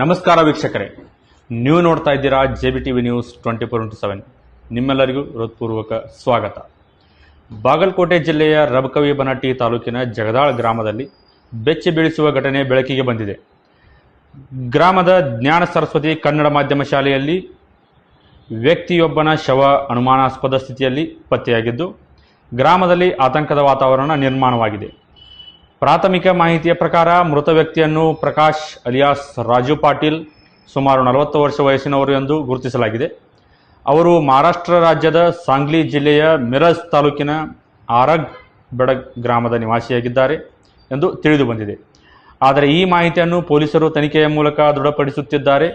ನಮಸ್ಕಾರ ವೀಕ್ಷಕರೇ, ನೀವು ನೋಡ್ತಾ ಇದ್ದೀರಾ JBTV ನ್ಯೂಸ್ 24x7. ನಿಮ್ಮೆಲ್ಲರಿಗೂ ಹೃತ್ಪೂರ್ವಕ ಸ್ವಾಗತ. ಬಾಗಲಕೋಟೆ ಜಿಲ್ಲೆಯ ರಬಕವಿ ಬನಟ್ಟಿ ತಾಲೂಕಿನ ಜಗದಾಳ್ ಗ್ರಾಮದಲ್ಲಿ ಬೆಚ್ಚಿ ಬೀಳಿಸುವ ಘಟನೆ ಬೆಳಕಿಗೆ ಬಂದಿದೆ. ಗ್ರಾಮದ ಜ್ಞಾನ ಸರಸ್ವತಿ ಕನ್ನಡ ಮಾಧ್ಯಮ ಶಾಲೆಯಲ್ಲಿ ವ್ಯಕ್ತಿಯೊಬ್ಬನ ಶವ ಅನುಮಾನಾಸ್ಪದ ಸ್ಥಿತಿಯಲ್ಲಿ ಪತ್ತೆಯಾಗಿದ್ದು, ಗ್ರಾಮದಲ್ಲಿ ಆತಂಕದ ವಾತಾವರಣ ನಿರ್ಮಾಣವಾಗಿದೆ. ಪ್ರಾಥಮಿಕ ಮಾಹಿತಿಯ ಪ್ರಕಾರ ಮೃತ ವ್ಯಕ್ತಿಯನ್ನು ಪ್ರಕಾಶ್ ಅಲಿಯಾಸ್ ರಾಜು ಪಾಟೀಲ್ ಸುಮಾರು 40 ವರ್ಷ ವಯಸ್ಸಿನವರು ಎಂದು ಗುರುತಿಸಲಾಗಿದೆ. ಅವರು ಮಹಾರಾಷ್ಟ್ರ ರಾಜ್ಯದ ಸಾಂಗ್ಲಿ ಜಿಲ್ಲೆಯ ಮಿರಜ್ ತಾಲೂಕಿನ ಆರಗ್ ಬೆಡಗ್ ಗ್ರಾಮದ ನಿವಾಸಿಯಾಗಿದ್ದಾರೆ ಎಂದು ತಿಳಿದು ಬಂದಿದೆ. ಆದರೆ ಈ ಮಾಹಿತಿಯನ್ನು ಪೊಲೀಸರು ತನಿಖೆಯ ಮೂಲಕ ದೃಢಪಡಿಸುತ್ತಿದ್ದಾರೆ.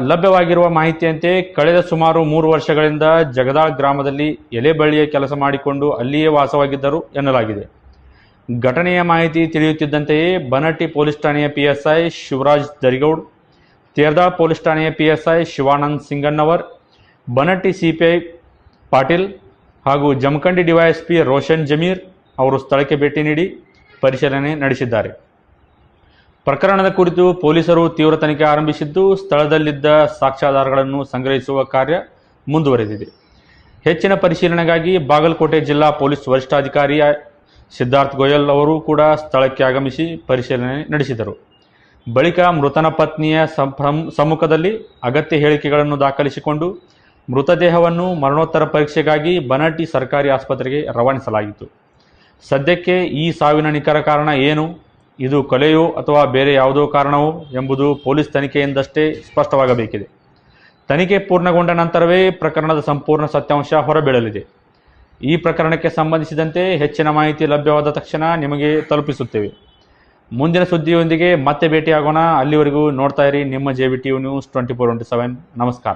ಲಭ್ಯವಾಗಿರುವ ಮಾಹಿತಿಯಂತೆ ಕಳೆದ ಸುಮಾರು 3 ವರ್ಷಗಳಿಂದ ಜಗದಾಳ್ ಗ್ರಾಮದಲ್ಲಿ ಎಲೆಬಳ್ಳಿಯ ಕೆಲಸ ಮಾಡಿಕೊಂಡು ಅಲ್ಲಿಯೇ ವಾಸವಾಗಿದ್ದರು ಎನ್ನಲಾಗಿದೆ. ಘಟನೆಯ ಮಾಹಿತಿ ತಿಳಿಯುತ್ತಿದ್ದಂತೆಯೇ ಬನಟ್ಟಿ ಪೊಲೀಸ್ ಠಾಣೆಯ PSI ಶಿವರಾಜ್ ದರಿಗೌಡ್, ತೇರ್ದಾಳ್ ಪೊಲೀಸ್ ಠಾಣೆಯ PSI ಶಿವಾನಂದ್ ಸಿಂಗಣ್ಣವರ್, ಬನಟ್ಟಿ CPI ಪಾಟೀಲ್ ಹಾಗೂ ಜಮಖಂಡಿ DYSP ರೋಷನ್ ಜಮೀರ್ ಅವರು ಸ್ಥಳಕ್ಕೆ ಭೇಟಿ ನೀಡಿ ಪರಿಶೀಲನೆ ನಡೆಸಿದ್ದಾರೆ. ಪ್ರಕರಣದ ಕುರಿತು ಪೊಲೀಸರು ತೀವ್ರ ತನಿಖೆ ಆರಂಭಿಸಿದ್ದು, ಸ್ಥಳದಲ್ಲಿದ್ದ ಸಾಕ್ಷ್ಯಾಧಾರಗಳನ್ನು ಸಂಗ್ರಹಿಸುವ ಕಾರ್ಯ ಮುಂದುವರೆದಿದೆ. ಹೆಚ್ಚಿನ ಪರಿಶೀಲನೆಗಾಗಿ ಬಾಗಲಕೋಟೆ ಜಿಲ್ಲಾ ಪೊಲೀಸ್ ವರಿಷ್ಠಾಧಿಕಾರಿ ಸಿದ್ಧಾರ್ಥ್ ಗೋಯಲ್ ಅವರು ಕೂಡ ಸ್ಥಳಕ್ಕೆ ಆಗಮಿಸಿ ಪರಿಶೀಲನೆ ನಡೆಸಿದರು. ಬಳಿಕ ಮೃತನ ಪತ್ನಿಯ ಸಮ್ಮುಖದಲ್ಲಿ ಅಗತ್ಯ ಹೇಳಿಕೆಗಳನ್ನು ದಾಖಲಿಸಿಕೊಂಡು ಮೃತದೇಹವನ್ನು ಮರಣೋತ್ತರ ಪರೀಕ್ಷೆಗಾಗಿ ಬನಟ್ಟಿ ಸರ್ಕಾರಿ ಆಸ್ಪತ್ರೆಗೆ ರವಾನಿಸಲಾಗಿತ್ತು. ಸದ್ಯಕ್ಕೆ ಈ ಸಾವಿನ ನಿಖರ ಕಾರಣ ಏನು, ಇದು ಕೊಲೆಯೋ ಅಥವಾ ಬೇರೆ ಯಾವುದೋ ಕಾರಣವೋ ಎಂಬುದು ಪೊಲೀಸ್ ತನಿಖೆಯಿಂದಷ್ಟೇ ಸ್ಪಷ್ಟವಾಗಬೇಕಿದೆ. ತನಿಖೆ ಪೂರ್ಣಗೊಂಡ ನಂತರವೇ ಪ್ರಕರಣದ ಸಂಪೂರ್ಣ ಸತ್ಯಾಂಶ ಹೊರಬೀಳಲಿದೆ. ಈ ಪ್ರಕರಣಕ್ಕೆ ಸಂಬಂಧಿಸಿದಂತೆ ಹೆಚ್ಚಿನ ಮಾಹಿತಿ ಲಭ್ಯವಾದ ತಕ್ಷಣ ನಿಮಗೆ ತಲುಪಿಸುತ್ತೇವೆ. ಮುಂದಿನ ಸುದ್ದಿಯೊಂದಿಗೆ ಮತ್ತೆ ಭೇಟಿಯಾಗೋಣ. ಅಲ್ಲಿವರೆಗೂ ನೋಡ್ತಾ ಇರಿ ನಿಮ್ಮ JBTV ನ್ಯೂಸ್ 24x7. ನಮಸ್ಕಾರ.